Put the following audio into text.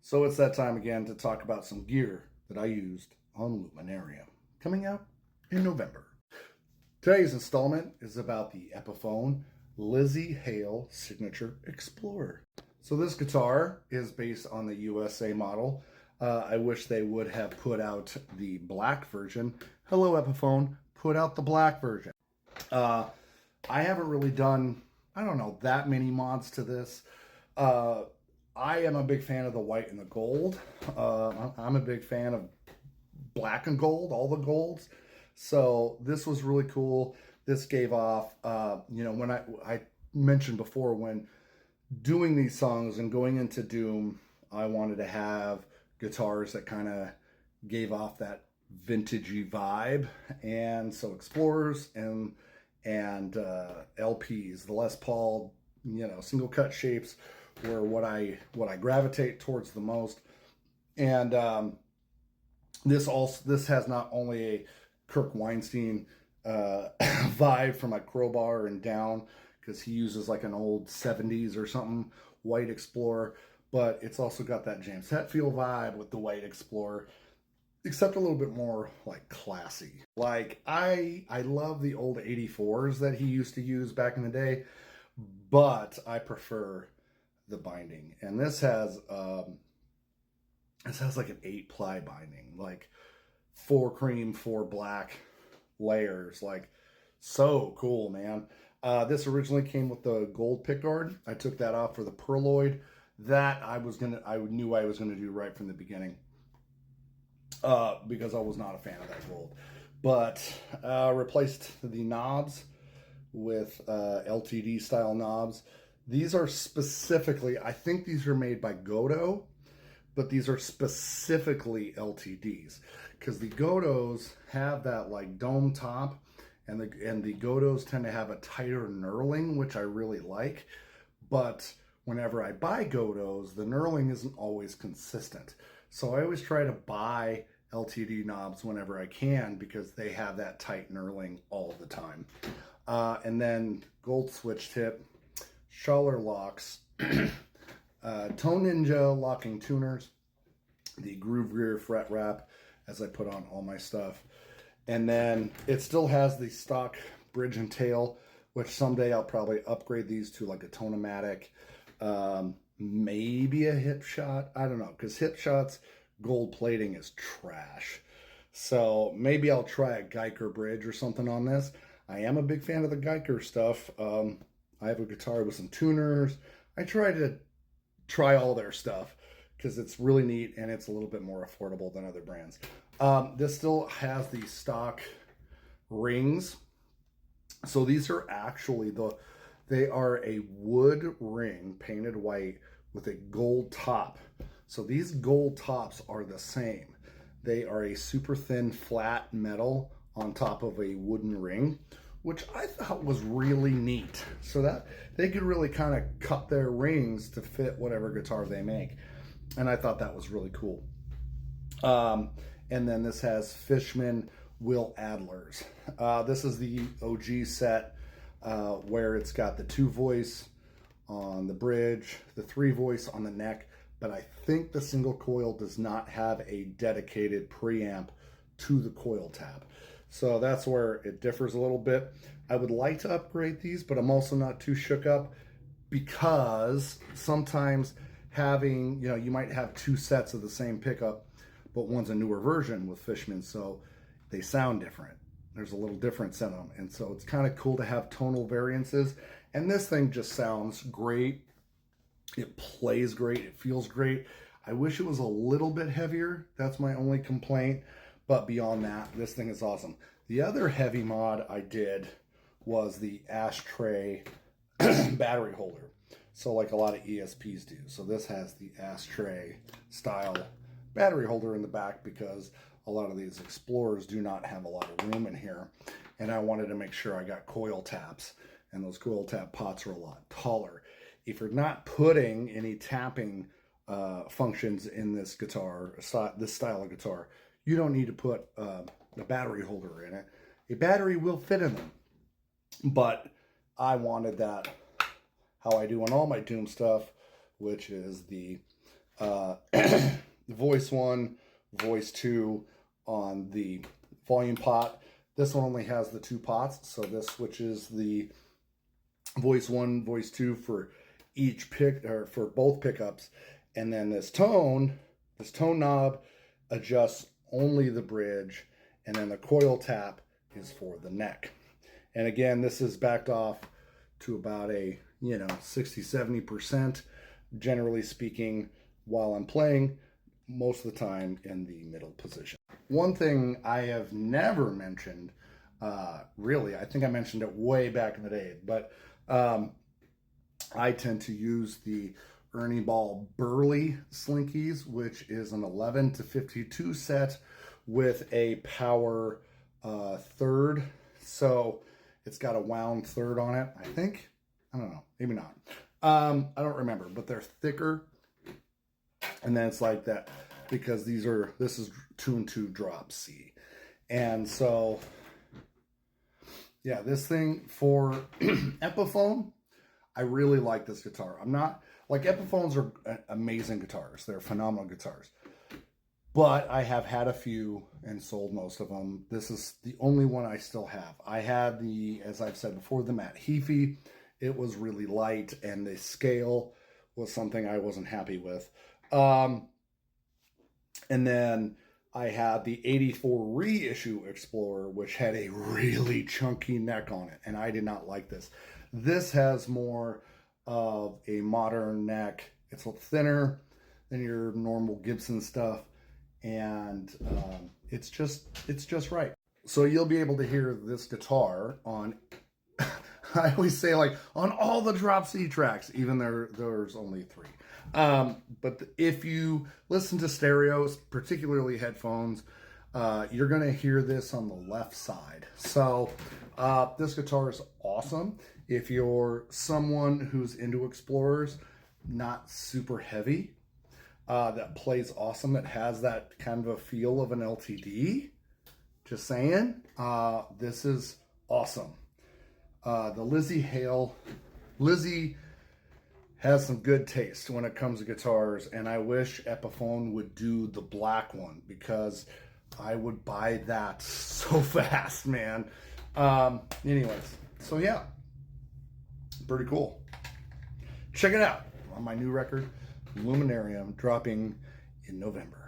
So it's that time again to talk about some gear that I used on Luminarium, coming out in November. Today's installment is about the Epiphone Lzzy Hale Signature Explorer. So this guitar is based on the USA model. I wish they would have put out the black version. Hello Epiphone, put out the black version. I haven't really done, that many mods to this. I am a big fan of the white and the gold. I'm a big fan of black and gold, all the golds. So this was really cool. This gave off, when I mentioned before, when doing these songs and going into Doom, I wanted to have guitars that kind of gave off that vintagey vibe. And so Explorers and LPs, the Les Paul, single cut shapes were what I gravitate towards the most. And this has not only a Kirk Weinstein vibe from like Crowbar and down, because he uses like an old 70s or something white Explorer, but it's also got that James Hetfield vibe with the white Explorer, except a little bit more like classy. Like I love the old 84s that he used to use back in the day, but I prefer the binding. And this has like an 8-ply binding, like 4 cream, 4 black layers. Like, so cool, man. This originally came with the gold pickguard. I took that off for the Perloid. That I knew I was gonna do right from the beginning, because I was not a fan of that gold. But replaced the knobs with LTD style knobs. These are specifically, I think these are made by Godo, but these are specifically LTDs, because the Godos have that like dome top, and the Godos tend to have a tighter knurling, which I really like. But whenever I buy Godos, the knurling isn't always consistent. So I always try to buy LTD knobs whenever I can, because they have that tight knurling all the time. And then gold switch tip, Schaller locks, Tone Ninja locking tuners, the groove rear fret wrap as I put on all my stuff. And then it still has the stock bridge and tail, which someday I'll probably upgrade these to like a Tonomatic, maybe a hip shot. I don't know, because hip shots gold plating is trash. So maybe I'll try a Geiger bridge or something on this. I am a big fan of the Geiger stuff. I have a guitar with some tuners. I try to try all their stuff because it's really neat and it's a little bit more affordable than other brands. This still has the stock rings. So these are actually they are a wood ring painted white with a gold top. So these gold tops are the same. They are a super thin flat metal on top of a wooden ring, which I thought was really neat. So that they could really kind of cut their rings to fit whatever guitar they make. And I thought that was really cool. And then this has Fishman Will Adlers. This is the OG set where it's got the 2-voice on the bridge, the 3-voice on the neck, but I think the single coil does not have a dedicated preamp to the coil tab. So that's where it differs a little bit. I would like to upgrade these, but I'm also not too shook up, because sometimes having, you might have 2 sets of the same pickup, but one's a newer version with Fishman, so they sound different. There's a little difference in them, and so it's kind of cool to have tonal variances. And this thing just sounds great. It plays great. It feels great. I wish it was a little bit heavier. That's my only complaint. But beyond that, this thing is awesome. The other heavy mod I did was the ashtray battery holder. So like a lot of ESPs do. So this has the ashtray style battery holder in the back, because a lot of these Explorers do not have a lot of room in here. And I wanted to make sure I got coil taps, and those coil tap pots are a lot taller. If you're not putting any tapping functions in this guitar, this style of guitar, you don't need to put a battery holder in it. A battery will fit in them, but I wanted that how I do on all my Doom stuff, which is the voice 1, voice 2 on the volume pot. This one only has the 2 pots, so this switches the voice 1, voice 2 for each pick, or for both pickups, and then this tone knob adjusts only the bridge, and then the coil tap is for the neck. And again, this is backed off to about a 60-70%, generally speaking, while I'm playing, most of the time in the middle position. One thing I have never mentioned, really, I think I mentioned it way back in the day, but I tend to use the Ernie Ball Burley Slinkies, which is an 11 to 52 set with a power third. So it's got a wound third on it, I think. I don't know, maybe not. I don't remember, but they're thicker. And then it's like that because this is 2 and 2 drop C. And so, yeah, this thing for Epiphone, I really like this guitar. I'm not, like, Epiphones are amazing guitars. They're phenomenal guitars. But I have had a few and sold most of them. This is the only one I still have. I had the, as I've said before, the Matt Heafy. It was really light, and the scale was something I wasn't happy with. And then I had the 84 reissue Explorer, which had a really chunky neck on it, and I did not like this. This has more of a modern neck. It's a little thinner than your normal Gibson stuff, and it's just right. So you'll be able to hear this guitar on, I always say, like, on all the drop C tracks, even there's only 3. But if you listen to stereos, particularly headphones, you're going to hear this on the left side. So this guitar is awesome. If you're someone who's into Explorers, not super heavy, that plays awesome, that has that kind of a feel of an LTD, just saying, this is awesome. The Lzzy Hale, Lzzy has some good taste when it comes to guitars, and I wish Epiphone would do the black one, because I would buy that so fast, man. Anyways, so yeah, pretty cool. Check it out on my new record, Luminarium, dropping in November.